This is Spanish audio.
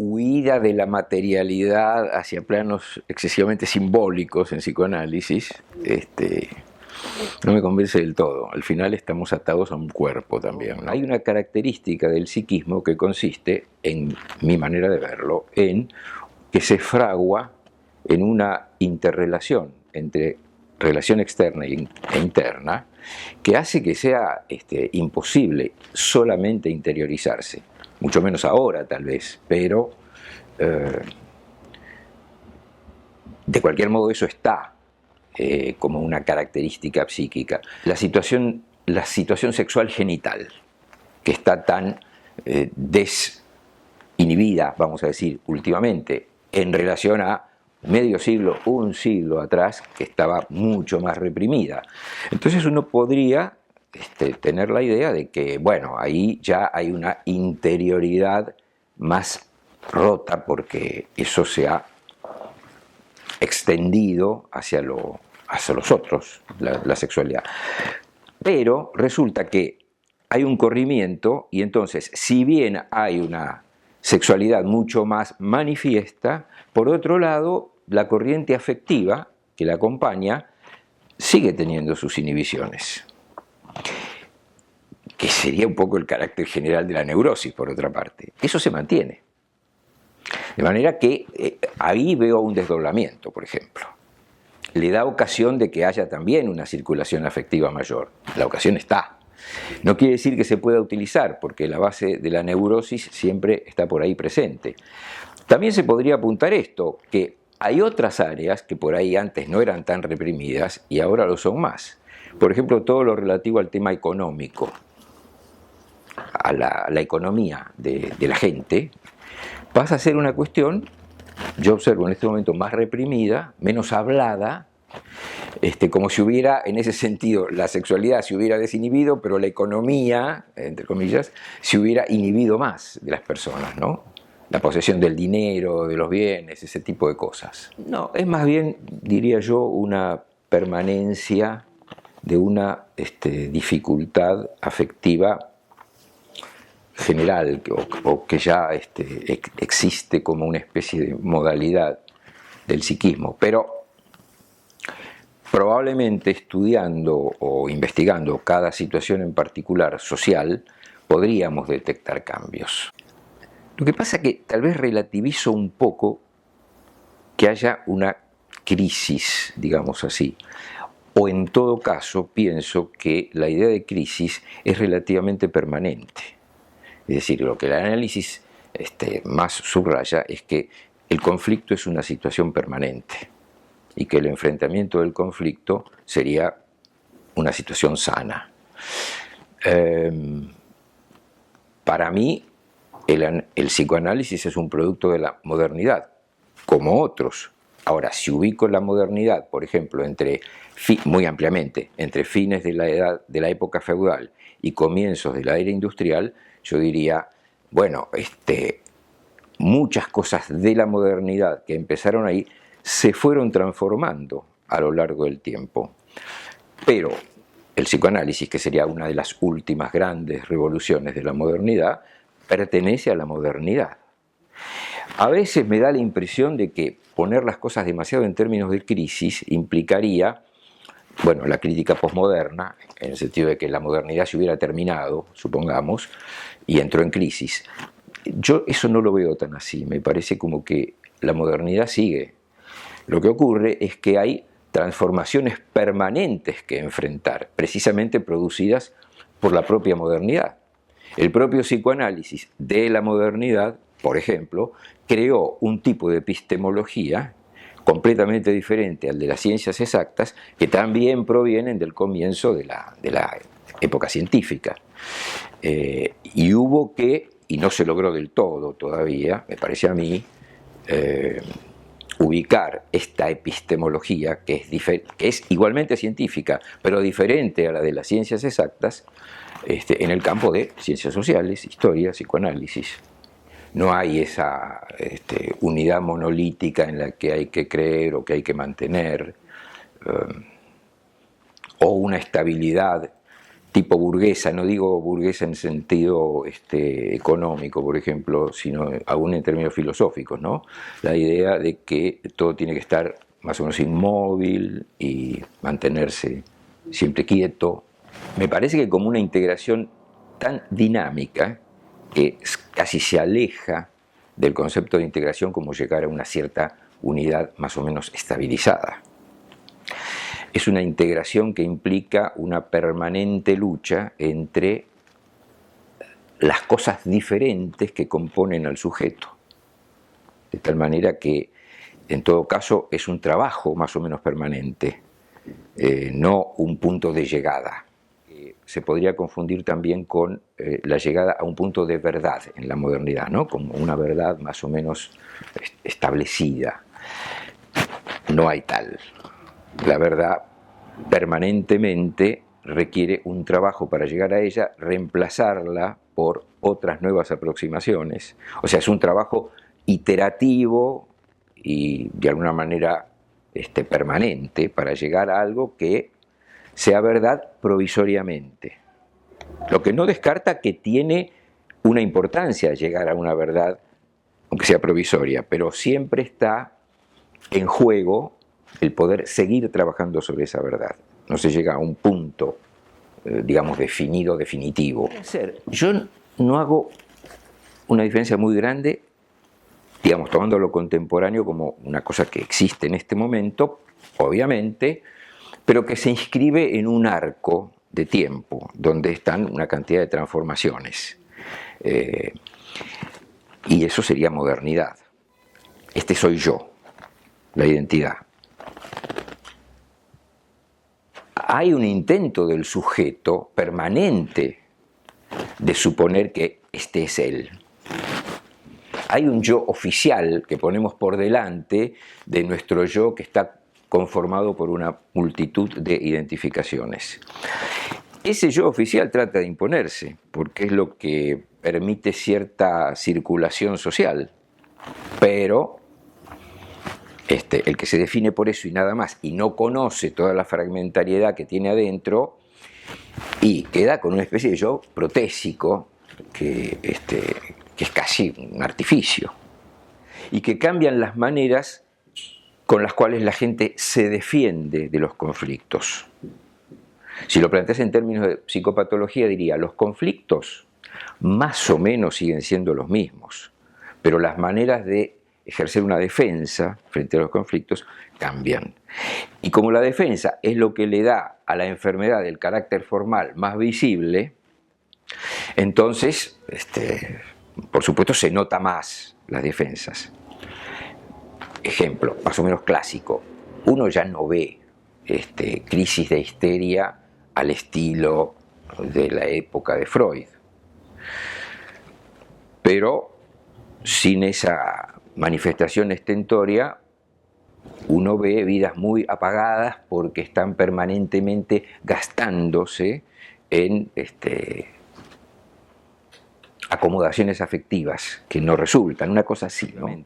huida de la materialidad hacia planos excesivamente simbólicos en psicoanálisis, no me convence del todo. Al final estamos atados a un cuerpo también, ¿no? Hay una característica del psiquismo que consiste, en mi manera de verlo, en que se fragua en una interrelación entre relación externa e interna, que hace que sea imposible solamente interiorizarse, mucho menos ahora tal vez, pero de cualquier modo eso está como una característica psíquica. La situación sexual genital, que está tan desinhibida, vamos a decir, últimamente, en relación a medio siglo, un siglo atrás, que estaba mucho más reprimida. Entonces uno podría tener la idea de que, bueno, ahí ya hay una interioridad más rota, porque eso se ha extendido hacia los otros, la sexualidad. Pero resulta que hay un corrimiento, y entonces, si bien hay una sexualidad mucho más manifiesta, por otro lado, la corriente afectiva que la acompaña sigue teniendo sus inhibiciones, que sería un poco el carácter general de la neurosis, por otra parte. Eso se mantiene. De manera que ahí veo un desdoblamiento, por ejemplo. Le da ocasión de que haya también una circulación afectiva mayor. La ocasión está. No quiere decir que se pueda utilizar, porque la base de la neurosis siempre está por ahí presente. También se podría apuntar esto, que hay otras áreas que por ahí antes no eran tan reprimidas y ahora lo son más. Por ejemplo, todo lo relativo al tema económico, a la economía de la gente, pasa a ser una cuestión, yo observo en este momento, más reprimida, menos hablada, como si hubiera, en ese sentido, la sexualidad se hubiera desinhibido, pero la economía, entre comillas, se hubiera inhibido más de las personas, ¿no? La posesión del dinero, de los bienes, ese tipo de cosas. No, es más bien, diría yo, una permanencia de una dificultad afectiva general, o que ya existe como una especie de modalidad del psiquismo, pero probablemente estudiando o investigando cada situación en particular social podríamos detectar cambios. Lo que pasa es que tal vez relativizo un poco que haya una crisis, digamos así, o en todo caso pienso que la idea de crisis es relativamente permanente. Es decir, lo que el análisis más subraya es que el conflicto es una situación permanente y que el enfrentamiento del conflicto sería una situación sana. Para mí, el psicoanálisis es un producto de la modernidad, como otros. Ahora, si ubico la modernidad, por ejemplo, muy ampliamente, entre fines de la época feudal y comienzos de la era industrial, yo diría, bueno, muchas cosas de la modernidad que empezaron ahí se fueron transformando a lo largo del tiempo. Pero el psicoanálisis, que sería una de las últimas grandes revoluciones de la modernidad, pertenece a la modernidad. A veces me da la impresión de que poner las cosas demasiado en términos de crisis implicaría, bueno, la crítica posmoderna, en el sentido de que la modernidad se hubiera terminado, supongamos, y entró en crisis. Yo eso no lo veo tan así, me parece como que la modernidad sigue. Lo que ocurre es que hay transformaciones permanentes que enfrentar, precisamente producidas por la propia modernidad. El propio psicoanálisis de la modernidad, por ejemplo, creó un tipo de epistemología completamente diferente al de las ciencias exactas, que también provienen del comienzo de la época científica. Y hubo que, y no se logró del todo todavía, me parece a mí, ubicar esta epistemología, que es igualmente científica, pero diferente a la de las ciencias exactas, en el campo de ciencias sociales, historia, psicoanálisis. No hay esa unidad monolítica en la que hay que creer o que hay que mantener, o una estabilidad tipo burguesa, no digo burguesa en sentido económico, por ejemplo, sino aún en términos filosóficos, ¿no? La idea de que todo tiene que estar más o menos inmóvil y mantenerse siempre quieto. Me parece que como una integración tan dinámica que casi se aleja del concepto de integración como llegar a una cierta unidad más o menos estabilizada. Es una integración que implica una permanente lucha entre las cosas diferentes que componen al sujeto. De tal manera que, en todo caso, es un trabajo más o menos permanente, no un punto de llegada. Se podría confundir también con la llegada a un punto de verdad en la modernidad, ¿no? Como una verdad más o menos establecida. No hay tal. La verdad permanentemente requiere un trabajo para llegar a ella, reemplazarla por otras nuevas aproximaciones. O sea, es un trabajo iterativo y de alguna manera permanente para llegar a algo que sea verdad provisoriamente. Lo que no descarta que tiene una importancia llegar a una verdad, aunque sea provisoria, pero siempre está en juego el poder seguir trabajando sobre esa verdad. No se llega a un punto, digamos, definido, definitivo. Yo no hago una diferencia muy grande, digamos, tomando lo contemporáneo como una cosa que existe en este momento, obviamente, pero que se inscribe en un arco de tiempo, donde están una cantidad de transformaciones. Y eso sería modernidad. Este soy yo, la identidad. Hay un intento del sujeto permanente de suponer que este es él. Hay un yo oficial que ponemos por delante de nuestro yo que está conformado por una multitud de identificaciones. Ese yo oficial trata de imponerse, porque es lo que permite cierta circulación social, pero el que se define por eso y nada más, y no conoce toda la fragmentariedad que tiene adentro, y queda con una especie de yo protésico, que es casi un artificio, y que cambian las maneras con las cuales la gente se defiende de los conflictos. Si lo planteas en términos de psicopatología, diría, los conflictos más o menos siguen siendo los mismos, pero las maneras de ejercer una defensa frente a los conflictos cambian. Y como la defensa es lo que le da a la enfermedad el carácter formal más visible, entonces, por supuesto, se nota más las defensas. Ejemplo, más o menos clásico, uno ya no ve crisis de histeria al estilo de la época de Freud, pero sin esa manifestación estentoria uno ve vidas muy apagadas porque están permanentemente gastándose en acomodaciones afectivas que no resultan, una cosa así, ¿no?